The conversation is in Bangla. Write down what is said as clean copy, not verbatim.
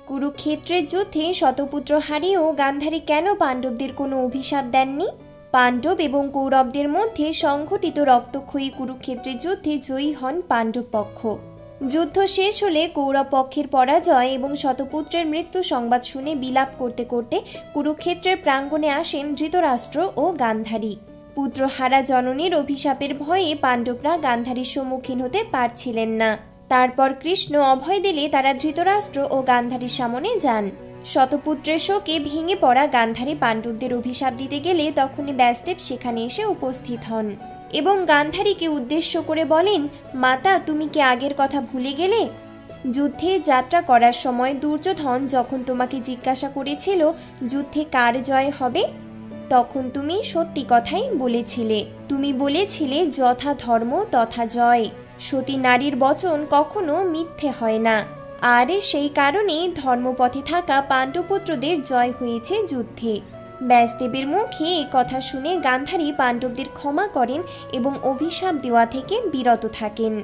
কুরুক্ষেত্রের যুদ্ধে শতপুত্র হারিয়েও গান্ধারী কেন পাণ্ডবদের কোনো অভিশাপ দেননি? পাণ্ডব এবং কৌরবদের মধ্যে সংঘটিত রক্তক্ষয়ী কুরুক্ষেত্রের যুদ্ধে জয়ী হন পাণ্ডব পক্ষ। যুদ্ধ শেষ হলে কৌরব পক্ষের পরাজয় এবং শতপুত্রের মৃত্যু সংবাদ শুনে বিলাপ করতে করতে কুরুক্ষেত্রের প্রাঙ্গণে আসেন ধৃতরাষ্ট্র ও গান্ধারী। পুত্রহারা জননীর অভিশাপের ভয়ে পাণ্ডবরা গান্ধারীর সম্মুখীন হতে পারছিলেন না। তারপর কৃষ্ণ অভয় দিলে তারা ধৃতরাষ্ট্র ও গান্ধারীর সামনে যান। শতপুত্রের শোকে ভেঙে পড়া গান্ধারী পাণ্ডবদের অভিশাপ দিতে গেলে তখনই ব্যাসদেব সেখানে এসে উপস্থিত হন এবং গান্ধারীকে উদ্দেশ্য করে বলেন, মাতা, তুমি কি আগের কথা ভুলে গেলে? যুদ্ধে যাত্রা করার সময় দুর্যোধন যখন তোমাকে জিজ্ঞাসা করেছিল যুদ্ধে কার জয় হবে, তখন তুমি সত্যি কথাই বলেছিলে। তুমি বলেছিলে যথা ধর্ম তথা জয়। সতী নারীর বচন কখনো মিথ্যে হয় না। আর সেই কারণেই ধর্মপথে থাকা পাণ্ডবপুত্রদের জয় হয়েছে যুদ্ধে। ব্যাসদেবের মুখে এ কথা শুনে গান্ধারী পাণ্ডবদের ক্ষমা করেন এবং অভিশাপ দেওয়া থেকে বিরত থাকেন।